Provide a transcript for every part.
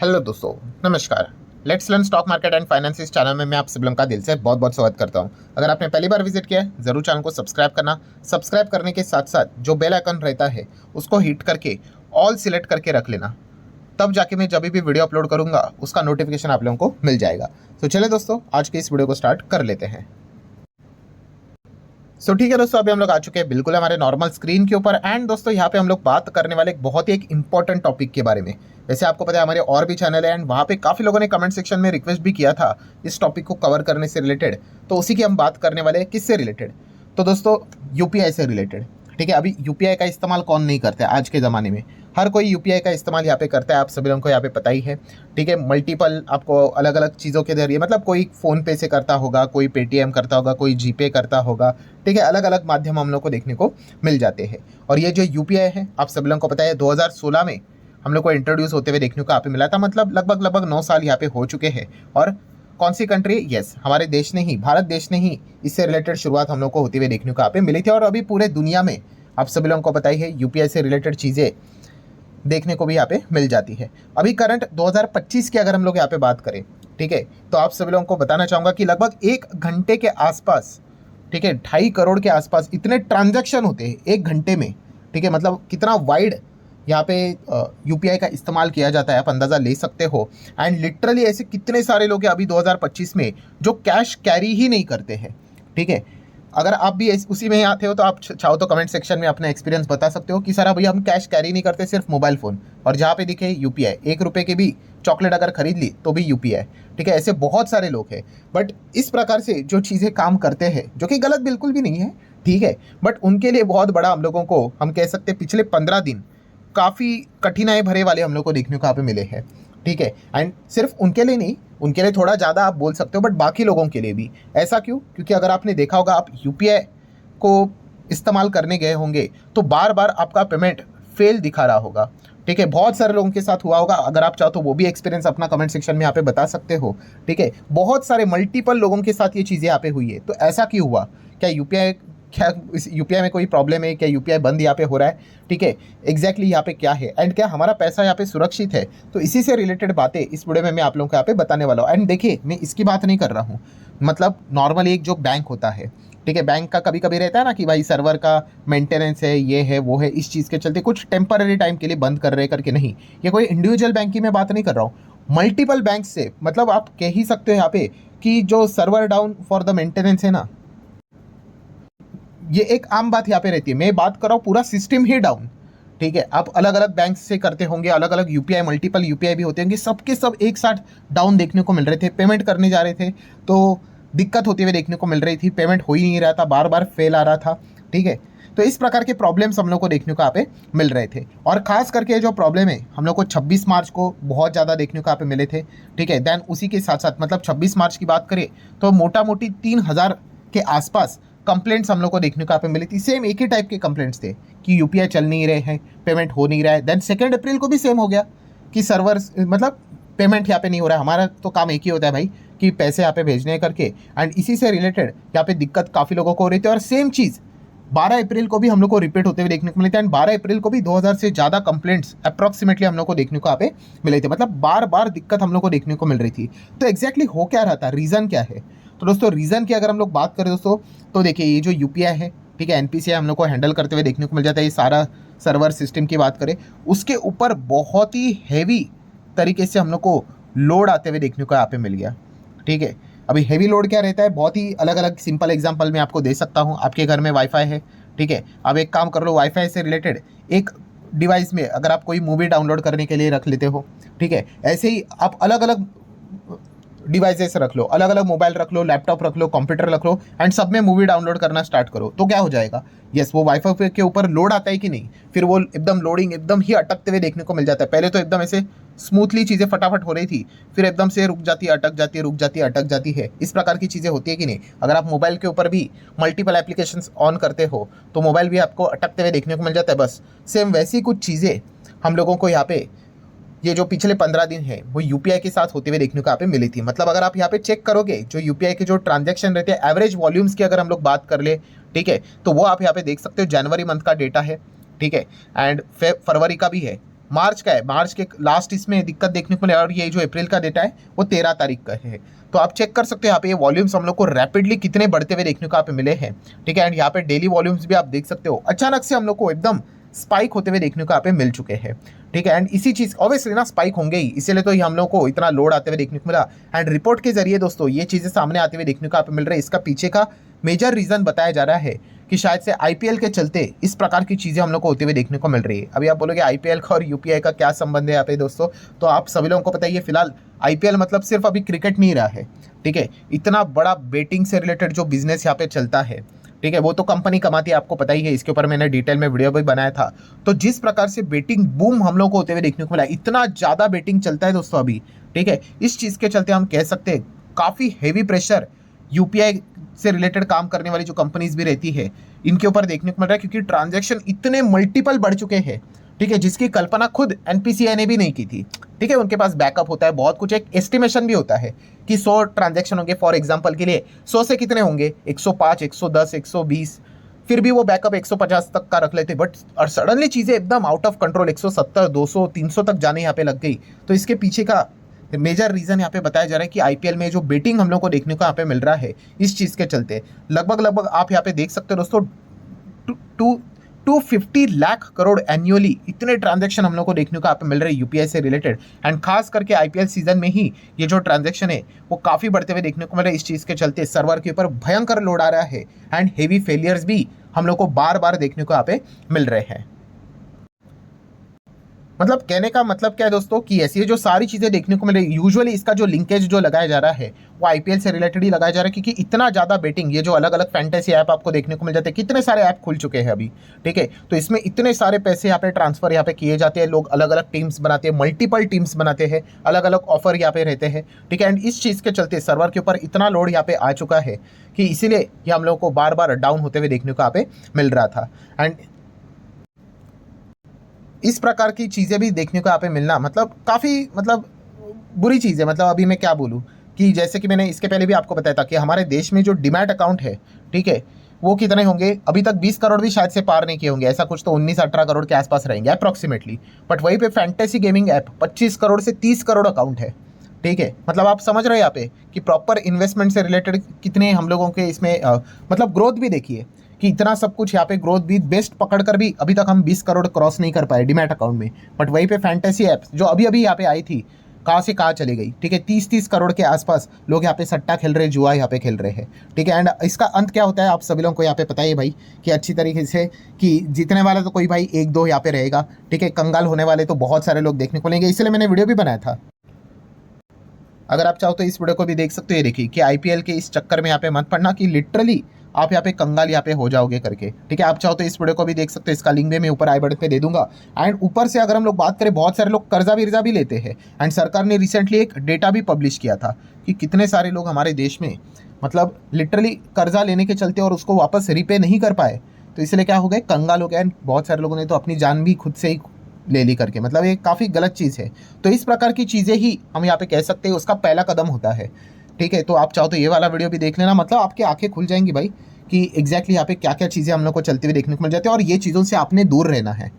Hello दोस्तों, नमस्कार। Let's learn stock market and finance इस चैनल में मैं आप सभी लोगों का दिल से बहुत बहुत स्वागत करता हूं। अगर आपने पहली बार विजिट किया है ज़रूर चैनल को सब्सक्राइब करना। सब्सक्राइब करने के साथ साथ जो बेल आइकन रहता है उसको हिट करके ऑल सिलेक्ट करके रख लेना, तब जाके मैं जब भी वीडियो अपलोड करूँगा उसका नोटिफिकेशन आप लोगों को मिल जाएगा। तो चलिए दोस्तों, आज के इस वीडियो को स्टार्ट कर लेते हैं। ठीक है दोस्तों, अभी हम लोग आ चुके हैं बिल्कुल हमारे नॉर्मल स्क्रीन के ऊपर। एंड दोस्तों यहाँ पे हम लोग बात करने वाले एक बहुत ही इंपॉर्टेंट टॉपिक के बारे में। वैसे आपको पता है हमारे और भी चैनल है एंड वहाँ पे काफ़ी लोगों ने कमेंट सेक्शन में रिक्वेस्ट भी किया था इस टॉपिक को कवर करने से रिलेटेड, तो उसी की हम बात करने वाले हैं। किससे रिलेटेड? तो दोस्तों यूपीआई से रिलेटेड। ठीक है, अभी यूपीआई का इस्तेमाल कौन नहीं करता है आज के ज़माने में? हर कोई यूपीआई का इस्तेमाल यहाँ पे करता है, आप सभी लोगों को यहाँ पे पता ही है। ठीक है, मल्टीपल आपको अलग अलग चीज़ों के जरिए, मतलब कोई फ़ोन पे से करता होगा, कोई पेटीएम करता होगा, कोई जीपे करता होगा। ठीक है, अलग अलग माध्यम हम लोग को देखने को मिल जाते हैं। और ये जो यूपीआई है आप सब लोगों को पता है 2016 में हम लोग को इंट्रोड्यूस होते हुए देखने को यहाँ पे मिला था। मतलब लगभग 9 साल यहाँ पे हो चुके हैं। और कौन सी कंट्री? यस, हमारे देश ने ही, भारत देश ने ही इससे रिलेटेड शुरुआत हम लोग को होते हुए देखने को यहाँ पे मिली थी। और अभी पूरे दुनिया में आप सभी लोगों को पता ही है यूपीआई से रिलेटेड चीज़ें देखने को भी यहाँ पे मिल जाती है। अभी करंट 2025 की अगर हम लोग यहाँ पे बात करें, ठीक है, तो आप सभी लोगों को बताना चाहूँगा कि लगभग 1 घंटे के आसपास, ठीक है, 2.5 करोड़ के आसपास इतने ट्रांजैक्शन होते हैं 1 घंटे में। ठीक है, मतलब कितना वाइड यहाँ पे यूपीआई का इस्तेमाल किया जाता है, आप अंदाज़ा ले सकते हो। एंड लिटरली ऐसे कितने सारे लोग हैं अभी 2025 में जो कैश कैरी ही नहीं करते हैं। ठीक है, अगर आप भी उसी में आते हो तो आप चाहो तो कमेंट सेक्शन में अपना एक्सपीरियंस बता सकते हो कि सर अभी हम कैश कैरी नहीं करते, सिर्फ मोबाइल फ़ोन, और जहाँ पे दिखे यूपीआई। 1 रुपये की भी चॉकलेट अगर खरीद ली तो भी यूपीआई। ठीक है, ऐसे बहुत सारे लोग हैं। बट इस प्रकार से जो चीज़ें काम करते हैं, जो कि गलत बिल्कुल भी नहीं है, ठीक है, बट उनके लिए बहुत बड़ा हम लोगों को, हम कह सकते हैं पिछले 15 दिन काफ़ी कठिनाई भरे वाले हम लोग को देखने को यहाँ पे मिले हैं। ठीक है, एंड सिर्फ उनके लिए नहीं, उनके लिए थोड़ा ज़्यादा आप बोल सकते हो, बट बाकी लोगों के लिए भी। ऐसा क्यों? क्योंकि अगर आपने देखा होगा, आप यूपीआई को इस्तेमाल करने गए होंगे तो बार बार आपका पेमेंट फेल दिखा रहा होगा। ठीक है, बहुत सारे लोगों के साथ हुआ होगा। अगर आप चाहो तो वो भी एक्सपीरियंस अपना कमेंट सेक्शन में यहाँ पे बता सकते हो। ठीक है, बहुत सारे मल्टीपल लोगों के साथ ये चीज़ें यहाँ पे हुई है। तो ऐसा क्यों हुआ? क्या इस यूपीआई में कोई प्रॉब्लम है? क्या यूपीआई बंद यहाँ पे हो रहा है? ठीक है, एग्जैक्टली यहाँ पे क्या है एंड क्या हमारा पैसा यहाँ पे सुरक्षित है? तो इसी से रिलेटेड बातें इस वीडियो में मैं आप लोगों को यहाँ पे बताने वाला हूँ। एंड देखिए, मैं इसकी बात नहीं कर रहा हूँ, मतलब नॉर्मली एक जो बैंक होता है, ठीक है, बैंक का कभी कभी रहता है ना कि भाई सर्वर का मेंटेनेंस है, ये है वो है, इस चीज़ के चलते कुछ टेम्पररी टाइम के लिए बंद कर रहे करके नहीं। ये कोई इंडिविजुअल बैंक की मैं बात नहीं कर रहा हूँ, मल्टीपल बैंक से, मतलब आप कह ही सकते हो यहाँ पे कि जो server down for the maintenance है ना, ये एक आम बात यहाँ पे रहती है। मैं बात कर रहा हूँ पूरा सिस्टम ही डाउन। ठीक है, आप अलग अलग बैंक से करते होंगे, अलग अलग यूपीआई, मल्टीपल यूपीआई भी होते होंगे, सबके सब एक साथ डाउन देखने को मिल रहे थे। पेमेंट करने जा रहे थे तो दिक्कत होती हुई देखने को मिल रही थी, पेमेंट हो ही नहीं रहा था, बार बार फेल आ रहा था। ठीक है, तो इस प्रकार के प्रॉब्लम्स हम लोग को देखने को यहाँ पे मिल रहे थे। और खास करके जो प्रॉब्लम है हम लोग को 26 मार्च को बहुत ज़्यादा देखने को यहाँ पे मिले थे। ठीक है, देन उसी के साथ साथ, मतलब 26 मार्च की बात करें तो मोटा मोटी 3000 के आसपास कंप्लेंट्स हम लोग को देखने को यहाँ पे मिली थी। सेम एक ही टाइप के कंप्लेंट्स थे कि यूपीआई चल नहीं रहे हैं, पेमेंट हो नहीं रहा है। देन 2 अप्रैल को भी सेम हो गया कि सर्वर, मतलब पेमेंट यहाँ पे नहीं हो रहा है। हमारा तो काम एक ही होता है भाई कि पैसे यहाँ पे भेजने करके, एंड इसी से रिलेटेड यहाँ पे दिक्कत काफ़ी लोगों को हो रही थी। और सेम चीज़ 12 अप्रैल को भी हम लोग को रिपीट होते हुए देखने को मिले थे। एंड 12 अप्रैल को भी 2000 से ज़्यादा कंप्लेंट्स अप्रॉक्सीमेटली हम लोग को देखने को यहाँ पे मिले थे। मतलब बार बार दिक्कत हम लोग को देखने को मिल रही थी। तो एग्जैक्टली हो क्या रहा था, रीज़न क्या है? तो दोस्तों रीज़न की अगर हम लोग बात करें दोस्तों, तो देखिए ये जो यूपीआई है, ठीक है, एनपीसीआई हम लोग को हैंडल करते हुए देखने को मिल जाता है। ये सारा सर्वर सिस्टम की बात करें, उसके ऊपर बहुत ही हैवी तरीके से हम लोग को लोड आते हुए देखने को यहाँ पे मिल गया। ठीक है, अभी हैवी लोड क्या रहता है, बहुत ही अलग अलग सिंपल एग्जांपल मैं आपको दे सकता हूँ। आपके घर में वाईफाई है, ठीक है, अब एक काम कर लो, वाईफाई से रिलेटेड एक डिवाइस में अगर आप कोई मूवी डाउनलोड करने के लिए रख लेते हो, ठीक है, ऐसे ही आप अलग अलग डिवाइसेस रख लो, अलग अलग मोबाइल रख लो, लैपटॉप रख लो, कंप्यूटर रख लो, एंड सब में मूवी डाउनलोड करना स्टार्ट करो, तो क्या हो जाएगा? यस, वो वाईफाई के ऊपर लोड आता है कि नहीं, फिर वो एकदम लोडिंग एकदम ही अटकते हुए देखने को मिल जाता है। पहले तो एकदम ऐसे स्मूथली चीज़ें फटाफट हो रही थी, फिर एकदम से रुक जाती है, अटक जाती है, रुक जाती है, अटक जाती है। इस प्रकार की चीज़ें होती है कि नहीं? अगर आप मोबाइल के ऊपर भी मल्टीपल एप्लीकेशंस ऑन करते हो तो मोबाइल भी आपको अटकते हुए देखने को मिल जाता है। बस सेम वैसी कुछ चीज़ें हम लोगों को यहाँ पे ये जो पिछले 15 दिन है वो यूपीआई के साथ होते हुए देखने को यहाँ पे मिली थी। मतलब अगर आप यहाँ पे चेक करोगे, जो यूपीआई के जो ट्रांजैक्शन रहते हैं, एवरेज वॉल्यूम्स की अगर हम लोग बात कर ले, ठीक है, तो वो आप यहाँ पे देख सकते हो। जनवरी मंथ का डेटा है, ठीक है, एंड फरवरी का भी है, मार्च का है, मार्च के लास्ट इसमें दिक्कत देखने को मिला, और ये जो अप्रैल का डेटा है वो 13 तारीख का है। तो आप चेक कर सकते हो यहाँ पे ये वॉल्यूम्स हम लोग को रैपिडली कितने बढ़ते हुए देखने को यहाँ पे मिले हैं, ठीक है। एंड यहाँ पे डेली वॉल्यूम्स भी आप देख सकते हो अचानक से हम लोग को एकदम स्पाइक होते हुए देखने को यहाँ पे मिल चुके हैं, ठीक है। एंड इसी चीज़ ऑब्वियसली ना स्पाइक होंगे ही, इसीलिए तो ये हम लोग को इतना लोड आते हुए देखने को मिला। एंड रिपोर्ट के जरिए दोस्तों ये चीज़ें सामने आते हुए देखने को यहाँ पे मिल रही है। इसका पीछे का मेजर रीज़न बताया जा रहा है कि शायद से आईपीएल के चलते इस प्रकार की चीज़ें हम लोग को होते हुए देखने को मिल रही है। अभी आप बोलोगे आईपीएल का और यूपीआई का क्या संबंध है यहाँ पे दोस्तों, तो आप सभी लोगों को पता ही है फिलहाल आईपीएल मतलब सिर्फ अभी क्रिकेट नहीं रहा है, ठीक है। इतना बड़ा बेटिंग से रिलेटेड जो बिजनेस यहाँ पे चलता है, ठीक है, वो तो कंपनी कमाती है, आपको पता ही है। इसके ऊपर मैंने डिटेल में वीडियो भी बनाया था। तो जिस प्रकार से बेटिंग बूम हम लोग को होते हुए देखने को मिला, इतना ज़्यादा बेटिंग चलता है दोस्तों अभी, ठीक है। इस चीज़ के चलते हम कह सकते हैं काफ़ी हैवी प्रेशर यूपीआई से रिलेटेड काम करने वाली जो कंपनीज भी रहती है इनके ऊपर देखने को मिल रहा है, क्योंकि ट्रांजैक्शन इतने मल्टीपल बढ़ चुके हैं, ठीक है, जिसकी कल्पना खुद एनपीसीआई ने भी नहीं की थी, ठीक है। उनके पास बैकअप होता है, बहुत कुछ, एक एस्टिमेशन भी होता है कि 100 ट्रांजैक्शन होंगे फॉर एग्जांपल के लिए, 100 से कितने होंगे, 105, 110, 120, फिर भी वो बैकअप 150 तक का रख लेते, बट और सडनली चीज़ें एकदम आउट ऑफ कंट्रोल 170, 200, 300 तक जाने यहाँ पे लग गई। तो इसके पीछे का मेजर रीज़न यहाँ पे बताया जा रहा है कि आईपीएल में जो बेटिंग हम लोग को देखने को यहाँ पे मिल रहा है, इस चीज़ के चलते लगभग आप यहाँ पे देख सकते हो दोस्तों 250 लाख करोड़ एनुअली इतने ट्रांजैक्शन हम लोग को देखने को यहाँ पे मिल रहे हैं यूपीआई से रिलेटेड। एंड खास करके आईपीएल सीजन में ही ये जो ट्रांजैक्शन है वो काफ़ी बढ़ते हुए देखने को मिल रहा है। इस चीज़ के चलते सर्वर के ऊपर भयंकर लोड आ रहा है एंड हेवी फेलियर्स भी हम लोग को बार बार देखने को यहाँ पे मिल रहे हैं। मतलब कहने का मतलब क्या है दोस्तों कि ऐसी ये जो सारी चीज़ें देखने को मिल रही है, यूजुअली इसका जो लिंकेज जो लगाया जा रहा है वो आईपीएल से रिलेटेड ही लगाया जा रहा है, क्योंकि इतना ज़्यादा बेटिंग, ये जो अलग अलग फैंटेसी ऐप आपको देखने को मिल जाते हैं, कितने सारे ऐप खुल चुके हैं अभी, ठीक है। तो इसमें इतने सारे पैसे यहाँ पे ट्रांसफर यहाँ पे किए जाते हैं, लोग अलग अलग टीम्स बनाते हैं, मल्टीपल टीम्स बनाते हैं, अलग अलग ऑफर यहाँ पे रहते हैं, ठीक है। एंड इस चीज़ के चलते सर्वर के ऊपर इतना लोड यहाँ पे आ चुका है कि इसीलिए ये हम लोग को बार बार डाउन होते हुए देखने को यहाँ पे मिल रहा था। एंड इस प्रकार की चीज़ें भी देखने को यहाँ पे मिलना मतलब काफ़ी मतलब बुरी चीज़ है। मतलब अभी मैं क्या बोलूँ कि जैसे कि मैंने इसके पहले भी आपको बताया था कि हमारे देश में जो डीमैट अकाउंट है, ठीक है, वो कितने होंगे, अभी तक 20 करोड़ भी शायद से पार नहीं किए होंगे, ऐसा कुछ तो 19-18 करोड़ के आसपास रहेंगे अप्रॉक्सीमेटली। बट वहीं पे फैंटेसी गेमिंग ऐप 25 करोड़ से 30 करोड़ अकाउंट है, ठीक है। मतलब आप समझ रहे हैं यहाँ पे कि प्रॉपर इन्वेस्टमेंट से रिलेटेड कितने हम लोगों के इसमें मतलब ग्रोथ भी देखिए कि इतना सब कुछ यहाँ पे ग्रोथ भी बेस्ट पकड़ कर भी अभी तक हम 20 करोड़ क्रॉस नहीं कर पाए डीमैट अकाउंट में। बट वहीं पे फैंटेसी ऐप्स जो अभी अभी यहाँ पे आई थी, कहाँ से कहाँ चली गई, ठीक है। 30-30 करोड़ के आसपास लोग यहाँ पे सट्टा खेल रहे हैं, जुआ यहाँ पे खेल रहे हैं, ठीक है। एंड इसका अंत क्या होता है आप सभी लोगों को यहाँ पे पता है भाई कि अच्छी तरीके से कि जीतने वाला तो कोई भाई 1-2 यहाँ पे रहेगा, ठीक है। कंगाल होने वाले तो बहुत सारे लोग देखने को मिलेंगे, इसलिए मैंने वीडियो भी बनाया था। अगर आप चाहो तो इस वीडियो को भी देख सकते हो। ये देखिए कि आईपीएल के इस चक्कर में यहाँ पे मत पड़ना कि लिटरली आप यहाँ पे कंगाल यहाँ पे हो जाओगे करके, ठीक है। आप चाहो तो इस वीडियो को भी देख सकते हो, इसका लिंक भी मैं ऊपर आई बटन पे दे दूंगा। एंड ऊपर से अगर हम लोग बात करें, बहुत सारे लोग कर्जा विर्जा भी लेते हैं। एंड सरकार ने रिसेंटली एक डेटा भी पब्लिश किया था कि कितने सारे लोग हमारे देश में मतलब लिटरली कर्जा लेने के चलते और उसको वापस रिपे नहीं कर पाए, तो इसलिए क्या हो गए, कंगाल हो गए। एंड बहुत सारे लोगों ने तो अपनी जान भी खुद से ही ले ली करके, मतलब ये काफ़ी गलत चीज़ है। तो इस प्रकार की चीज़ें ही हम यहाँ पे कह सकते हैं उसका पहला कदम होता है, ठीक है। तो आप चाहो तो ये वाला वीडियो भी देख लेना, मतलब आपकी आंखें खुल जाएंगी भाई कि एग्जैक्टली यहाँ पे क्या क्या चीज़ें हम लोग को चलती हुई देखने को मिल जाती है और ये चीज़ों से आपने दूर रहना है।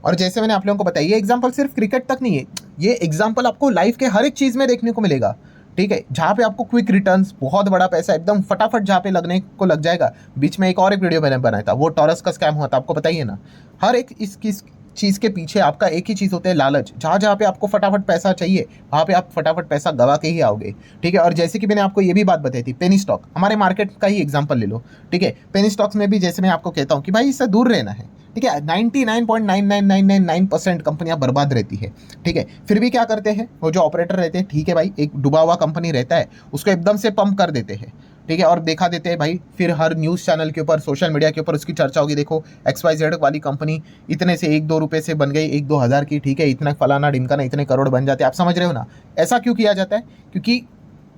और जैसे मैंने आप लोगों को बताया, ये एग्जाम्पल सिर्फ क्रिकेट तक नहीं है, ये एग्जाम्पल आपको लाइफ के हर एक चीज़ में देखने को मिलेगा, ठीक है। जहाँ पे आपको क्विक रिटर्न्स, बहुत बड़ा पैसा एकदम फटाफट जहाँ पे लगने को लग जाएगा। बीच में एक और एक वीडियो मैंने बनाया था, वो टॉरस का स्कैम हुआ था, आपको पता ही है ना। हर एक इसकी चीज़ के पीछे आपका एक ही चीज़ होता है, लालच। जहाँ जहाँ पे आपको फटाफट पैसा चाहिए वहाँ पे आप फटाफट पैसा गवा के ही आओगे, ठीक है। और जैसे कि मैंने आपको ये भी बात बताई थी, पेनी स्टॉक, हमारे मार्केट का ही एग्जांपल ले लो, ठीक है। पेनी स्टॉक्स में भी जैसे मैं आपको कहता हूँ कि भाई इससे दूर रहना है, ठीक है। 99.99999% कंपनियां बर्बाद रहती है, ठीक है। फिर भी क्या करते हैं वो जो ऑपरेटर रहते हैं, ठीक है भाई, एक डूबा हुआ कंपनी रहता है उसको एकदम से पंप कर देते हैं, ठीक है, और दिखा देते हैं भाई। फिर हर न्यूज़ चैनल के ऊपर, सोशल मीडिया के ऊपर उसकी चर्चा होगी, देखो XYZ वाली कंपनी इतने से 1-2 रुपये से बन गई 1-2 हज़ार की, ठीक है, इतना फलाना ढिमकाना, इतने करोड़ बन जाते हैं। आप समझ रहे हो ना। ऐसा क्यों किया जाता है, क्योंकि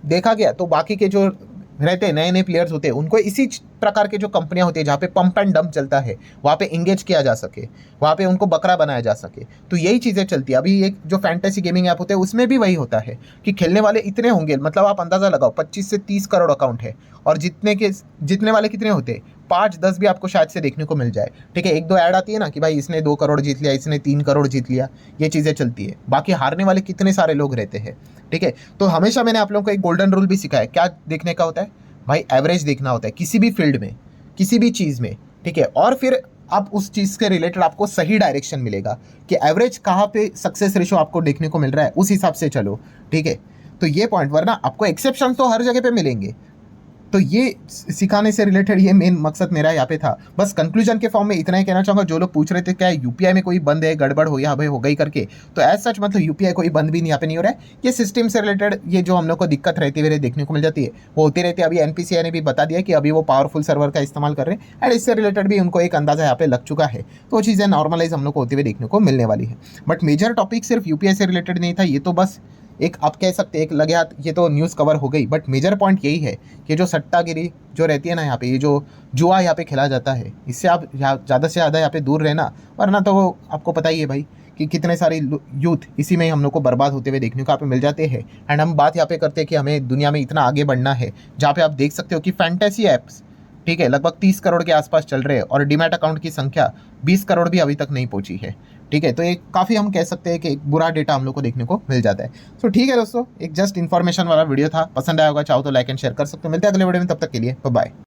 देखा गया तो बाकी के जो रहते हैं नए नए प्लेयर्स होते हैं उनको इसी प्रकार के जो कंपनियां होती है जहाँ पे पंप एंड डंप चलता है वहाँ पे इंगेज किया जा सके, वहाँ पे उनको बकरा बनाया जा सके। तो यही चीज़ें चलती है। अभी एक जो फैंटेसी गेमिंग ऐप होते हैं उसमें भी वही होता है कि खेलने वाले इतने होंगे, मतलब आप अंदाज़ा लगाओ 25 से 30 करोड़ अकाउंट है और जितने वाले कितने होते हैं, 5-10 भी आपको शायद से देखने को मिल जाए। ठीक है, 1-2 ऐड आती है ना कि भाई इसने 2 करोड़ जीत लिया, इसने 3 करोड़ जीत लिया, ये चीज़ें चलती है। बाकी हारने वाले कितने सारे लोग रहते हैं। ठीक है, तो हमेशा मैंने आप लोगों को एक गोल्डन रूल भी सिखाया, क्या देखने का होता है भाई, एवरेज देखना होता है किसी भी फील्ड में, किसी भी चीज़ में। ठीक है, और फिर आप उस चीज़ के रिलेटेड आपको सही डायरेक्शन मिलेगा कि एवरेज कहाँ पे सक्सेस रेशो आपको देखने को मिल रहा है, उस हिसाब से चलो। ठीक है, तो ये पॉइंट, वरना आपको एक्सेप्शन तो हर जगह पे मिलेंगे। तो ये सिखाने से रिलेटेड ये मेन मकसद मेरा यहाँ पे था। बस कंक्लूजन के फॉर्म में इतना ही कहना चाहूँगा, जो लोग पूछ रहे थे क्या यूपीआई में कोई बंद है, गड़बड़ हो या भाई हो गई करके, तो एज सच मतलब यूपीआई कोई बंद भी यहाँ पे नहीं हो रहा है। ये सिस्टम से रिलेटेड ये जो हम लोग को दिक्कत रहती है देखने को मिल जाती है, वो होती रहती है। अभी एनपीसीआई ने भी बता दिया कि अभी वो पावरफुल सर्वर का इस्तेमाल कर रहे हैं, एंड इससे रिलेटेड भी उनको एक अंदाजा यहाँ पे लग चुका है। तो वो चीज़ें नॉर्मलाइज हम लोग को होते हुए देखने को मिलने वाली है। बट मेजर टॉपिक सिर्फ यूपीआई से रिलेटेड नहीं था, ये तो बस एक आप कह सकते हैं एक लगे हाथ ये तो न्यूज़ कवर हो गई। बट मेजर पॉइंट यही है कि जो सट्टागिरी जो रहती है ना यहाँ पे, ये जो जुआ यहाँ पे खेला जाता है, इससे आप ज़्यादा से ज़्यादा यहाँ पे दूर रहना, वरना तो वो आपको पता ही है भाई कि कितने सारे यूथ इसी में हम लोग को बर्बाद होते हुए देखने को यहाँ पे मिल जाते हैं। एंड हम बात यहाँ पे करते हैं कि हमें दुनिया में इतना आगे बढ़ना है, जहाँ पे आप देख सकते हो कि फैंटेसी ऐप्स, ठीक है, लगभग 30 करोड़ के आसपास चल रहे हैं, और डीमैट अकाउंट की संख्या 20 करोड़ भी अभी तक नहीं पहुंची है। ठीक है, तो एक काफ़ी हम कह सकते हैं कि एक बुरा डेटा हम लोग को देखने को मिल जाता है। सो ठीक है दोस्तों, एक जस्ट इन्फॉर्मेशन वाला वीडियो था, पसंद आया होगा चाहो तो लाइक एंड शेयर कर सकते हो। मिलते हैं अगले वीडियो में, तब तक के लिए बाय बाय।